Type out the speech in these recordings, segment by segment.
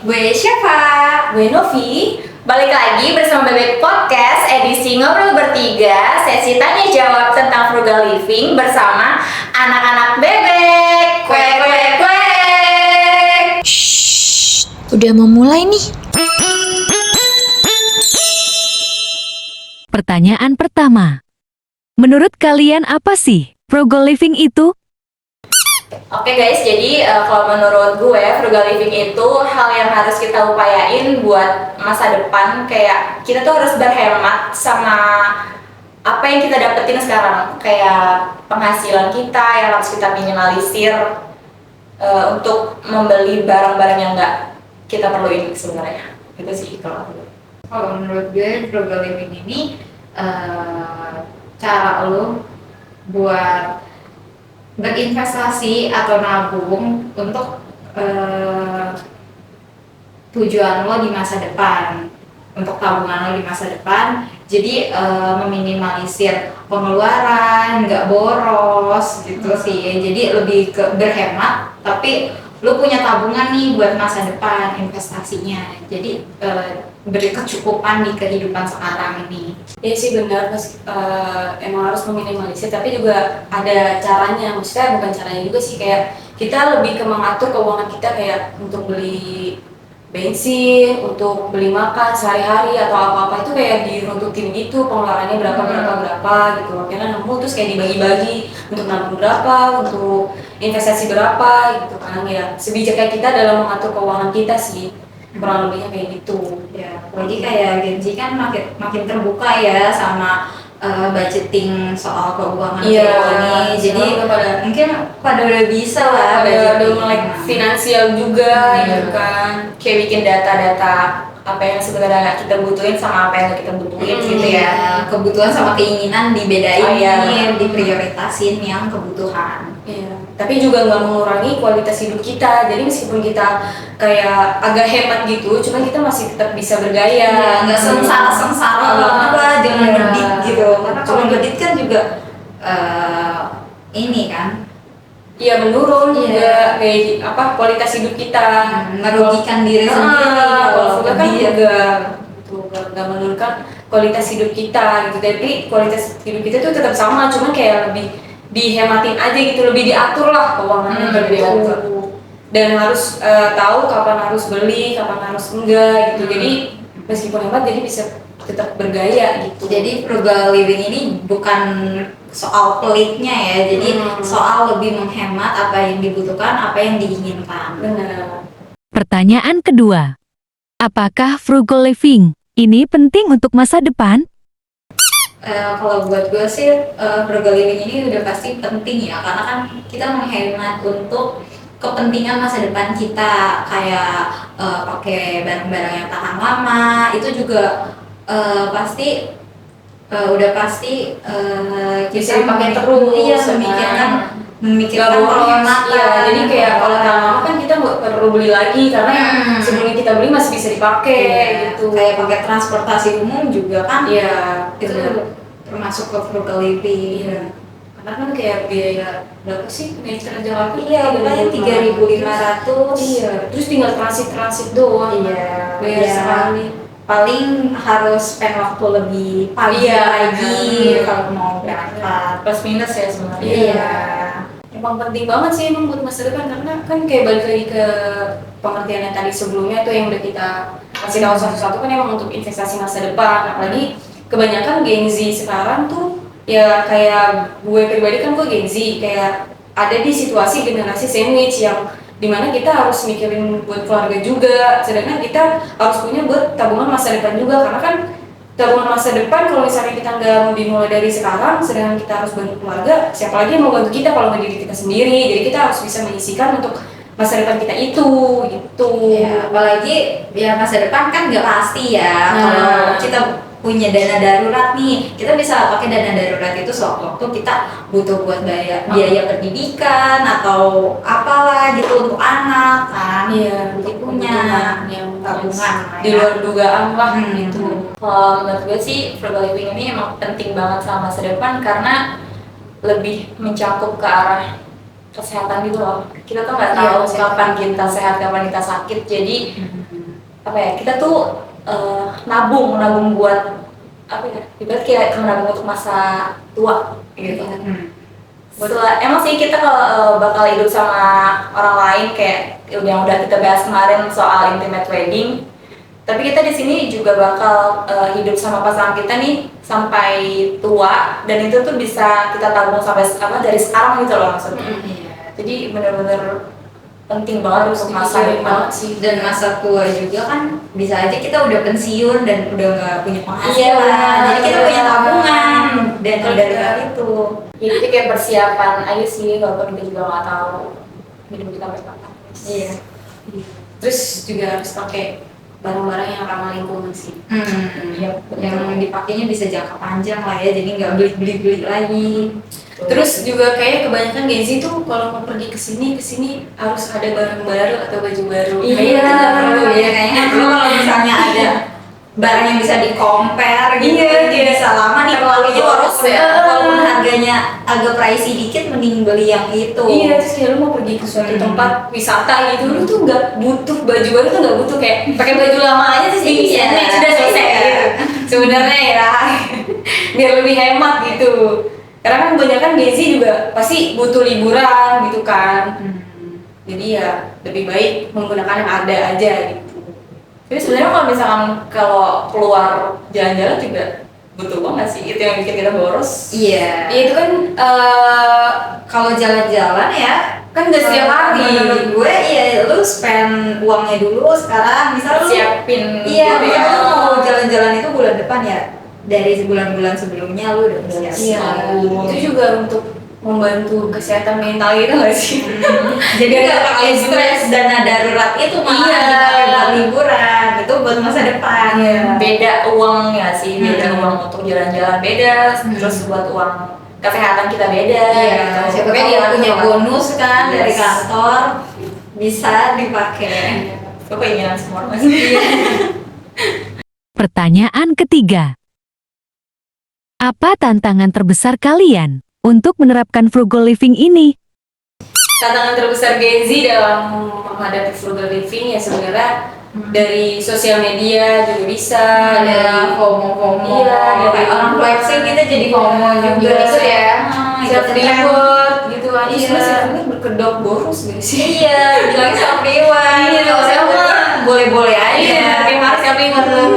Gue Syafa. Gue Novi. Balik lagi bersama Bebek Podcast edisi Ngobrol Bertiga, sesi tanya jawab tentang frugal living bersama anak-anak bebek. Kue kue kue. Shh, udah mau mulai nih. Pertanyaan pertama. Menurut kalian apa sih frugal living itu? Oke guys, jadi kalau menurut gue frugal living itu hal yang harus kita upayain buat masa depan. Kayak kita tuh harus berhemat sama apa yang kita dapetin sekarang. Kayak penghasilan kita yang harus kita minimalisir untuk membeli barang-barang yang nggak kita perluin sebenarnya. Itu sih kalau aku. Kalau menurut gue frugal living ini cara lo buat berinvestasi atau nabung untuk tujuan lo di masa depan, untuk tabungan lo di masa depan. Jadi meminimalisir pengeluaran, nggak boros gitu sih. Jadi lebih ke berhemat, tapi lo punya tabungan nih buat masa depan investasinya. Jadi berkecukupan di kehidupan sekarang ini. Iya sih benar, emang harus meminimalisir, tapi juga ada caranya. Maksudnya bukan caranya juga sih, kayak kita lebih ke mengatur keuangan kita, kayak untuk beli bensin, untuk beli makan sehari-hari atau apa-apa itu kayak diruntutin gitu, pengeluarannya berapa gitu. Akhirnya nabung terus kayak dibagi-bagi untuk nabung berapa, untuk investasi berapa gitu kan. Ya sebijaknya kita dalam mengatur keuangan kita sih, kurang lebihnya kayak gitu. Ya, apalagi kayak Gen Z kan makin terbuka ya sama budgeting soal keuangan ini. Jadi mungkin pada udah bisa lah, udah mulai finansial juga gitu kan. Kayak bikin data-data apa yang sebenarnya nggak kita butuhin sama apa yang nggak kita butuhin gitu ya. Kebutuhan sama keinginan dibedain, diprioritasin yang kebutuhan. Iya. Tapi juga nggak mengurangi kualitas hidup kita. Jadi meskipun kita kayak agak hemat gitu, cuma kita masih tetap bisa bergaya. Nggak sengsara banget lah, jangan ngedit gitu. Karena kalau ngedit kan juga ini kan. Iya, menurun juga kayak apa kualitas hidup kita, merugikan diri sendiri. Kalau frugal kan juga nggak menurunkan kualitas hidup kita gitu. Tapi kualitas hidup kita tuh tetap sama, cuma kayak lebih dihematin aja gitu, lebih diatur lah keuangannya, lebih diatur. Dan harus tahu kapan harus beli, kapan harus enggak gitu. Jadi meskipun hemat jadi bisa tetap bergaya gitu. Jadi frugal living ini bukan soal pelitnya ya, jadi soal lebih menghemat apa yang dibutuhkan, apa yang diinginkan. Benar. Pertanyaan kedua. Apakah frugal living ini penting untuk masa depan? Kalau buat gue sih frugal living ini udah pasti penting ya, karena kan kita menghemat untuk kepentingan masa depan kita, kayak pakai barang-barang yang tahan lama, itu juga pasti udah pasti bisa dipakai terus. Iya, memikirkan penghematan. Iya, jadi kayak kalau tahan lama kan kita nggak perlu beli lagi karena sebelum kita beli masih bisa dipakai gitu. Kayak pakai transportasi umum juga kan. Iya, itu termasuk ke frugal living. Iya. Karena kan kayak biaya berapa sih naik Transjakarta? Iya, biasanya 3.500. Iya, terus tinggal transit doang. Iya, bayar sekali. Paling harus spend waktu lebih pagi lagi kalau mau berangkat. Plus minus ya sebenarnya. Iya. Emang penting banget sih emang buat masa depan, karena kan kayak balik lagi ke pengertian yang tadi sebelumnya tuh yang udah kita kasih tahu satu-satu kan emang untuk investasi masa depan. Apalagi kebanyakan Gen Z sekarang tuh ya kayak gue pribadi kan gue Gen Z, kayak ada di situasi generasi sandwich yang dimana kita harus mikirin buat keluarga juga, sedangkan kita harus punya buat tabungan masa depan juga. Karena kan tabungan masa depan kalau misalnya kita nggak dimulai dari sekarang, sedangkan kita harus bantu keluarga, siapa lagi yang mau bantu kita kalau nggak diri kita sendiri. Jadi kita harus bisa menyisihkan untuk masa depan kita itu gitu. Ya, apalagi ya masa depan kan nggak pasti ya. Kalau kita punya dana darurat nih, kita bisa pakai dana darurat itu sewaktu kita butuh buat biaya pendidikan atau apalah gitu untuk anak kan. Iya, untuk punya yang tabungan di luar dugaan lah gitu. Menurut gue sih frugal living ini emang penting banget selama masa depan karena lebih mencakup ke arah kesehatan gitu loh. Kita tuh nggak tahu kapan kita sehat, kapan kita sakit. Jadi apa ya, kita tuh nabung buat apa ya, ibarat kayak menabung untuk masa tua gitu. Betul, emang sih kita kalau bakal hidup sama orang lain kayak yang udah kita bahas kemarin soal intimate wedding, tapi kita di sini juga bakal hidup sama pasangan kita nih sampai tua, dan itu tuh bisa kita tabung sampai dari sekarang gitu loh maksudnya. Jadi bener-bener penting banget untuk masa depan sih. Dan masa tua juga kan bisa aja kita udah pensiun dan udah nggak punya penghasilan, jadi kita punya tabungan dan dari itu. Jadi kayak persiapan aja sih, walaupun kita juga nggak tahu hidup kita sampai kapan. Iya. Terus juga harus pakai barang-barang yang ramah lingkungan sih. Yang dipakainya bisa jangka panjang lah ya, jadi nggak beli lagi. Terus juga kayak kebanyakan Gen Z tuh kalau mau pergi ke sini harus ada barang baru atau baju baru. Iya, kayaknya kalau misalnya ada barang yang bisa di-compare gitu, bisa lama nih pakainya, walaupun harganya agak pricey dikit, mending beli yang itu. Iya, terus kayak lu mau pergi ke suatu tempat wisata gitu, lu tuh nggak butuh baju baru, tuh nggak butuh kayak pakai baju lama aja sih, sudah selesai gitu. Sebenarnya ya, biar lebih hemat gitu. Karena kan kebanyakan Gen Z juga pasti butuh liburan gitu kan. Jadi ya lebih baik menggunakan yang ada aja gitu. Tapi sebenarnya kalau misalkan keluar jalan-jalan juga butuh banget sih, itu yang bikin kita boros. Iya. Iya, itu kan kalau jalan-jalan ya kan nggak setiap hari. Menurut gue iya, lu spend uangnya dulu sekarang, misal lu siapin. Iya, misal lu mau jalan-jalan itu bulan depan ya, dari bulan-bulan sebelumnya lu udah siap. Iya. Itu juga untuk membantu kesehatan mental gitu nggak sih? Jadi nggak pakai stres dana darurat itu malah dipakai buat liburan, itu buat masa depan. Beda uangnya sih, beda uang untuk jalan-jalan beda, terus buat uang kesehatan kita beda. Siapa tahu dia punya bonus kan dari kantor, bisa dipakai. Itu keinginan semua orang. Pertanyaan ketiga. Apa tantangan terbesar kalian untuk menerapkan frugal living ini? Tantangan terbesar Gen Z dalam menghadapi frugal living ya sebenarnya dari sosial media juga bisa, ada FOMO. Iya, dari orang flexing kita jadi FOMO juga. Itu ya, self reward gitu kan. Iya. Sebenarnya berkedok boros gitu sih. Iya, bilangnya self reward. Iya, boleh-boleh aja. Iya, tiap hari self reward.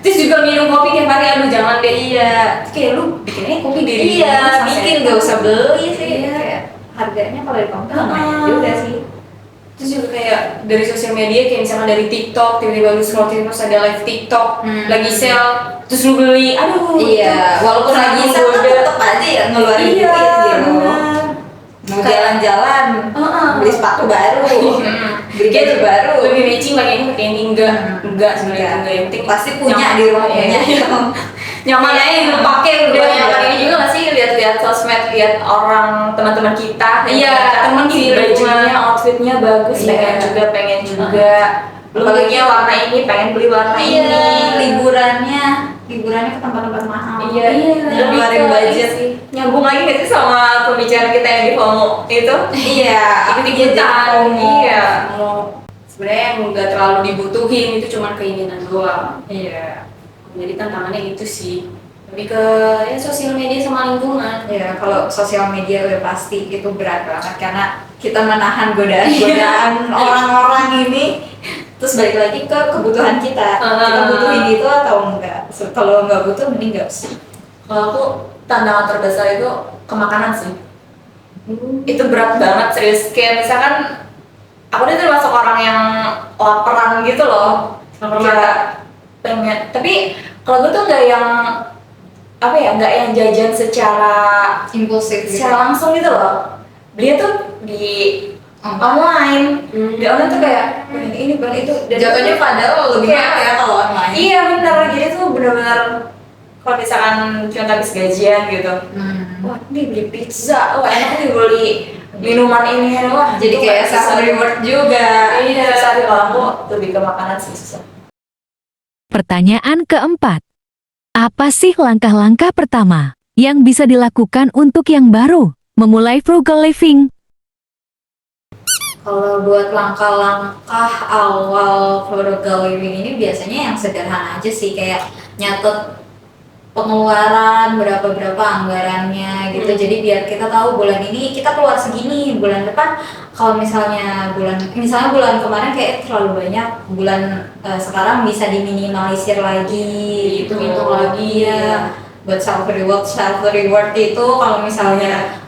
Terus juga minum kopi tiap hari, aduh jangan deh. Iya. Kayak lu bikinnya kopi diri. Iya, bikin gak usah beli sih. Kayak harganya kalau di kampus lumayan juga sih. Terus juga kayak dari sosial media, kayak misalnya dari TikTok, tiba-tiba lu scroll terus ada live TikTok lagi sale, terus lu beli, aduh. Iya, walaupun lagi sale tetep aja ya ngeluarin duit gitu. Mau jalan-jalan, beli sepatu baru, beli baju baru. Lebih matching pakai ini pakai ini enggak sebenarnya enggak, yang penting pasti punya di rumah punya. Nyaman aja lu pakai udah. Yang ini juga nggak sih, lihat-lihat sosmed, lihat orang teman-teman kita. Iya, temen sih bajunya, outfitnya bagus, pengen juga. Apalagi warna ini, pengen beli warna ini. Liburannya ke tempat-tempat mahal. Iya. Ngeluarin budget sih. Nyambung lagi nggak sih sama pembicaraan kita yang di FOMO itu? Iya, ikut-ikutan. Iya. Sebenarnya yang nggak terlalu dibutuhin, itu cuma keinginan doang. Iya. Jadi tantangannya itu sih. Lebih ke ya sosial media sama lingkungan. Ya, kalau sosial media udah pasti itu berat banget karena kita menahan godaan-godaan orang-orang ini. Terus balik lagi ke kebutuhan kita. Kita butuhin itu atau enggak? Kalau enggak butuh mending enggak sih. Kalau aku tantangan terbesar itu ke makanan sih. Itu berat banget, serius. Kayak misalkan aku tuh termasuk orang yang laparan gitu loh. Kayak pengen, tapi kalau gue tuh nggak yang apa ya, nggak yang jajan secara impulsif gitu. Secara langsung gitu loh. Beli tuh di online. Di online tuh kayak ini bukan itu. Jatuhnya padahal lebih mahal ya kalau online. Iya benar, jadi tuh benar-benar kalau misalkan cuma habis gajian gitu. Wah, ini beli pizza, wah enak nih beli minuman ini, wah. Jadi kayak self reward juga. Iya, tapi kalau aku lebih ke makanan sih susah. Pertanyaan keempat. Apa sih langkah-langkah pertama yang bisa dilakukan untuk yang baru memulai frugal living? Kalau buat langkah-langkah awal frugal living ini biasanya yang sederhana aja sih, kayak nyatet pengeluaran berapa anggarannya gitu. Jadi biar kita tahu bulan ini kita keluar segini, bulan depan kalau misalnya bulan kemarin kayak terlalu banyak, bulan sekarang bisa diminimalisir lagi gitu. Hitung lagi ya. Buat self reward itu kalau misalnya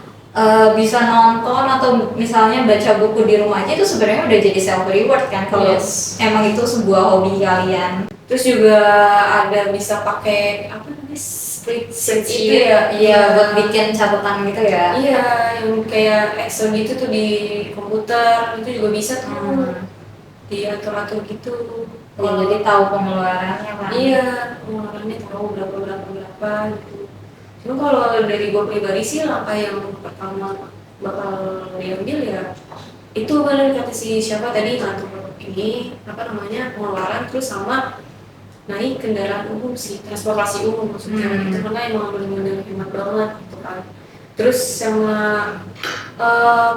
bisa nonton atau misalnya baca buku di rumah aja itu sebenarnya udah jadi self reward kan kalau emang itu sebuah hobi kalian. Terus juga ada bisa pakai apa namanya spreadsheet itu ya, Iya, buat bikin catatan gitu ya. iya yang kayak Excel gitu tuh di komputer itu juga bisa tuh diatur-atur gitu. Ya, jadi tahu pengeluarannya kan. Iya, pengeluarannya tahu berapa gitu. Cuma kalau dari gue pribadi sih langkah yang pertama bakal diambil ya itu benar kata si siapa tadi, ngatur ini apa namanya pengeluaran, terus sama naik kendaraan umum sih, transportasi umum maksudnya gitu, karena emang benar-benar hemat banget gitu kan. Terus sama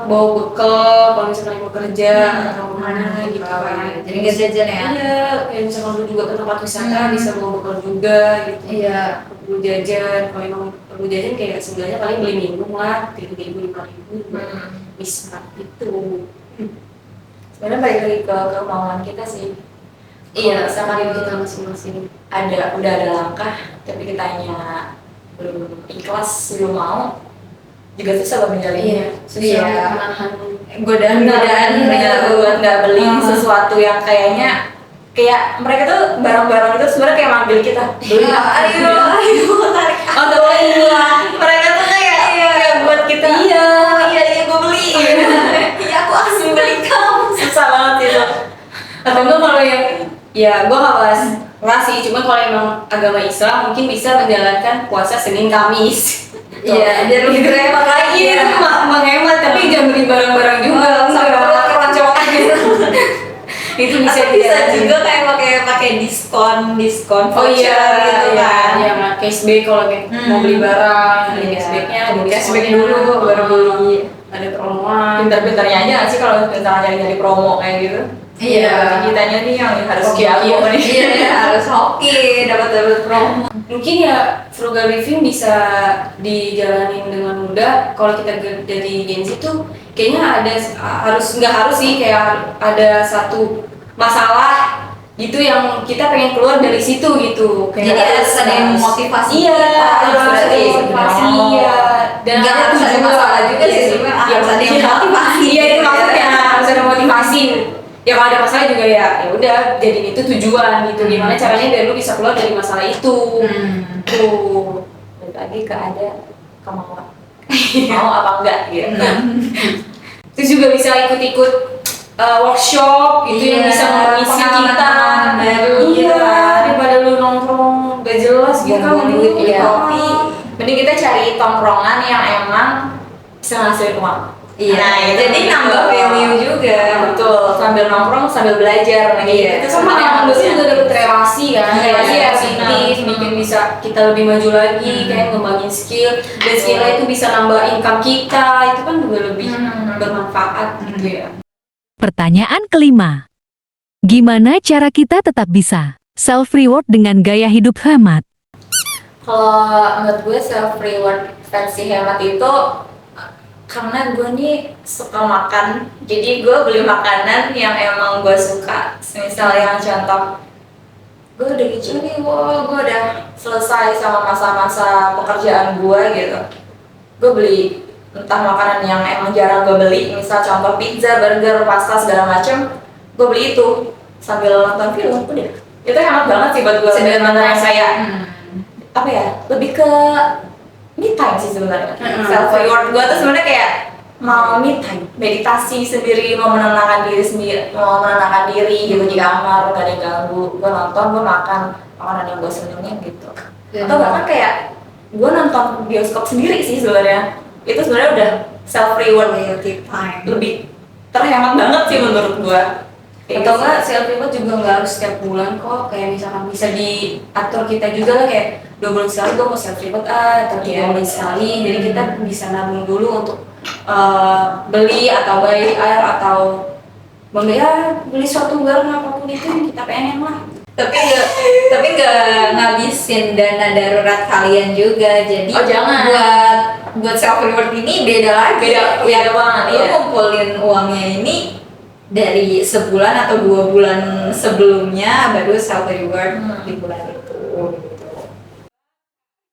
bawa bekal kalau misalnya mau kerja atau kemana gitu kan. Jadi nggak jajan ya? Iya, kayak misalkan lu juga ke tempat wisata bisa bawa bekal juga gitu. Iya. Perlu jajan, kalau emang perlu jajan kayak sebenarnya paling beli minum lah 3.000 5.000 bisa gitu. Sebenarnya balik lagi ke kemauan kita sih. Iya, Sama sama kita masing-masing. udah ada langkah, tapi kitanya belum ikhlas, belum mau, juga susah buat menjalin. Iya, susah menahan Godaan buat nggak beli sesuatu yang kayak mereka tuh barang-barang itu sebenarnya kayak manggil kita beli ayo tarik atau mereka tuh kayak buat kita iya gue beli iya aku asli beli kamu, susah banget itu. Atau enggak kalau yang ya gue nggak bahas sih, cuma kalau emang agama Islam mungkin bisa menjalankan puasa Senin Kamis. Iya, biar lebih hemat lagi Iya, menghemat tapi jangan beli barang-barang juga sampai keroncongan gitu. Itu bisa juga kayak pakai diskon Oh iya, gitu kan. Iya, cashback kalau mau beli barang, ada cashbacknya, ada cashback diskonnya. dulu baru beli. Ada promoan. Pintar-pintarnya aja nggak sih kalau misalnya nyari promo kayak gitu. Iya. Kitanya nih yang harus Oke, jago nih. Iya, harus hoki dapat promo. Mungkin ya frugal living bisa dijalanin dengan mudah kalau kita jadi Gen Z tuh kayaknya nggak harus sih, kayak ada satu masalah gitu yang kita pengen keluar dari situ gitu. Jadi harus ada yang memotivasi. Iya, harus harus ada yang motivasi. Iya. Dan Nggak harus ada masalah juga sih sebenarnya, harus ada yang motivasi. Iya, itu maksudnya harus ada motivasi. Ya kalau ada masalah juga ya udah jadiin itu tujuan gitu. Gimana caranya biar lu bisa keluar dari masalah itu. Tuh. Balik lagi ke ada kemauan. Mau apa enggak gitu. Terus juga bisa ikut-ikut workshop gitu yang bisa mengisi kita. Iya, daripada lu nongkrong gak jelas gitu kan duit iya. kopi. Mending kita cari tongkrongan yang emang bisa ngasilin uang. Iya. Nah, Jadi nambah value juga. Betul, sambil nongkrong sambil belajar lagi. Iya. Itu Sama yang harus juga dapet relasi kan, Iya, relasi iya, positif, bikin bisa kita lebih maju lagi, kayak ngembangin skill, dan skillnya itu bisa nambah income kita, itu kan juga lebih bermanfaat gitu ya. Pertanyaan kelima. Gimana cara kita tetap bisa self-reward dengan gaya hidup hemat? Kalau menurut gue self reward versi hemat itu karena gue nih suka makan, jadi gue beli makanan yang emang gue suka. Misal yang contoh, gue udah kecil nih, gue udah selesai sama masa-masa pekerjaan gue gitu. Gue beli entah makanan yang emang jarang gue beli, misal contoh pizza, burger, pasta segala macem, gue beli itu sambil nonton film, udah. Itu hemat banget sih buat gue. Sebenarnya saya apa ya, lebih ke me time sih sebenarnya. Self reward gue tuh sebenarnya kayak mau me time, meditasi sendiri, mau menenangkan diri gitu di kamar, gak ada yang ganggu. Gue nonton, gue makan makanan yang gue senengin gitu. Atau bahkan kayak gue nonton bioskop sendiri sih sebenarnya. Itu sebenarnya udah self reward, lebih terhemat banget sih menurut gue. Atau enggak self reward juga nggak harus setiap bulan kok, kayak misalkan bisa diatur kita juga lah, kayak 2 bulan sekali gue mau self reward atau 3 bulan sekali, jadi kita bisa nabung dulu untuk beli atau buy air atau beli suatu barang apapun itu yang kita pengen lah. Tapi nggak ngabisin dana darurat kalian juga, jadi Oh, jangan. buat self reward ini beda lagi. Beda banget, Lu iya. kumpulin uangnya ini dari sebulan atau 2 bulan sebelumnya, baru self reward di bulan itu.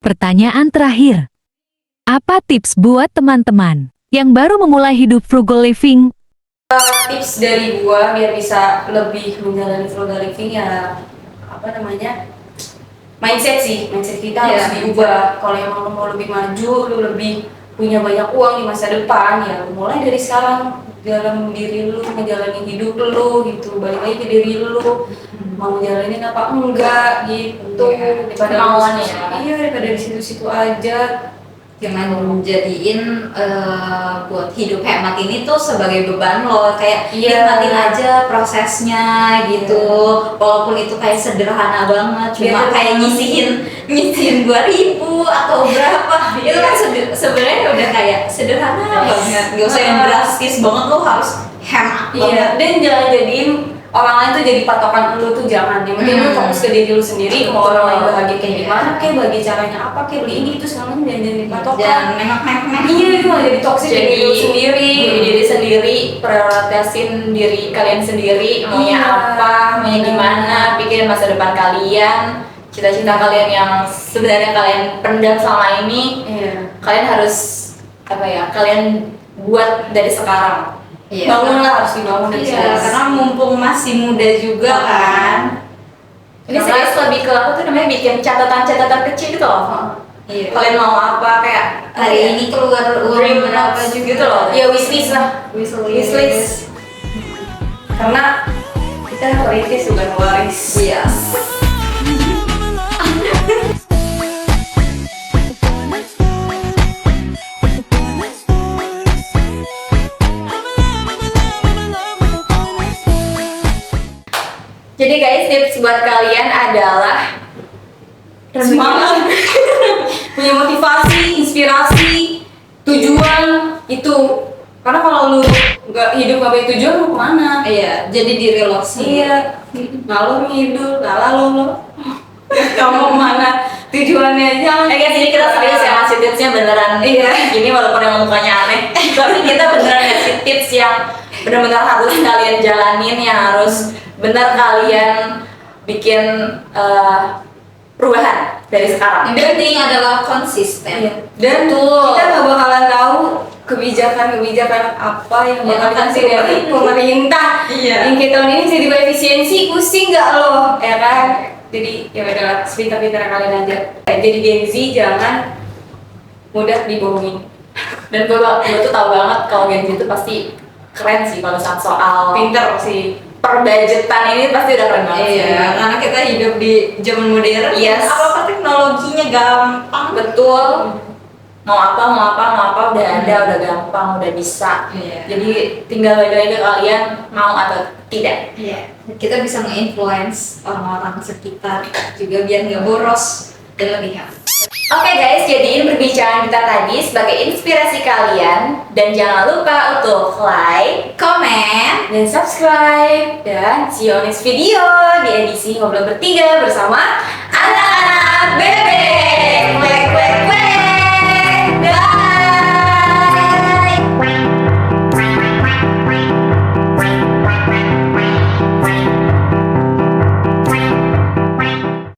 Pertanyaan terakhir. Apa tips buat teman-teman yang baru memulai hidup frugal living? Tips dari gua biar bisa lebih menjalani frugal living ya mindset kita harus Iya. diubah. Kalau emang lo mau lebih maju, lo lebih punya banyak uang di masa depan, ya mulai dari sekarang dalam diri lu, ngejalanin hidup lu gitu, balik lagi ke diri lu, mau jalanin apa enggak gitu, daripada Kemauan lu- ya. iya daripada di situ-situ aja. Jangan jadiin buat hidup hemat ini tuh sebagai beban lo, kayak Iya. nikmatin aja prosesnya gitu, walaupun itu kayak sederhana banget, cuma Biar- kayak nyisihin 2.000 atau berapa, itu kan sebenarnya udah kayak sederhana banget, gak usah yang drastis banget lo harus hemat banget. Iya, dan jangan jadiin orang lain tuh jadi patokan lu tuh, jangan. Yang penting lu fokus ke diri lu sendiri, mau orang lain bahagia kayak gimana, kayak bagi caranya apa, kayak beli ini itu sekarang jangan jadi patokan. Jangan nengok-nengok. Iya, itu malah jadi toksik Jadi diri lu sendiri. Jadi diri sendiri, prioritasin diri kalian sendiri, maunya Iya. apa, maunya gimana, pikirin masa depan kalian, cita-cita kalian yang sebenarnya kalian pendam selama ini, Iya. kalian harus kalian buat dari sekarang. Iya, Bangunlah, harus dibangun dari iya, sekarang. karena mumpung masih muda juga kan. Ini serius lebih ke apa tuh namanya, bikin catatan-catatan kecil gitu loh. Iya. Kalian mau apa, kayak Hari ini keluar uang Dream berapa notes juga gitu loh. Ya wishlist lah, Wishlist. karena kita merintis bukan waris. Iya. Jadi guys, tips buat kalian adalah Semangat, punya motivasi, inspirasi, tujuan itu. Karena kalau lu nggak hidup nggak punya tujuan, lu kemana? Iya, jadi diri lo sendiri. Iya, ngalor ngidul, lalu lo. Kamu mana? Tujuannya aja. guys, jadi kita serius ya ngasih tipsnya beneran. Iya. Ini walaupun emang mukanya aneh, tapi kita beneran ngasih tips yang benar-benar harus kalian jalanin, yang harus benar kalian bikin perubahan dari sekarang. Yang penting adalah konsisten. Iya. Dan kita nggak bakalan tahu kebijakan apa yang Yang bakal akan dikasih dari pemerintah. Iya. Yang kita tahun ini jadi efisiensi, pusing nggak lo, ya kan? Jadi ya udahlah, sepintar-pintar kalian aja. Jadi Gen Z jangan mudah dibohongin. Dan gue tuh tahu banget kalau Gen Z itu pasti keren sih kalau soal Pinter sih. perbudgetan ini pasti udah keren banget sih. Iya, karena kita hidup di zaman modern. Yes. Apa-apa teknologinya gampang. Betul. Mau apa udah ada, udah gampang, udah bisa. Iya. Jadi tinggal balik lagi ke kalian mau atau tidak. Iya. Kita bisa nge-influence orang-orang sekitar juga biar nggak boros dan lebih hemat. Oke guys, jadiin perbincangan kita tadi sebagai inspirasi kalian, dan jangan lupa untuk like, Komen. Dan subscribe. Dan see you on next video di edisi Ngobrol Bertiga bersama anak-anak BB.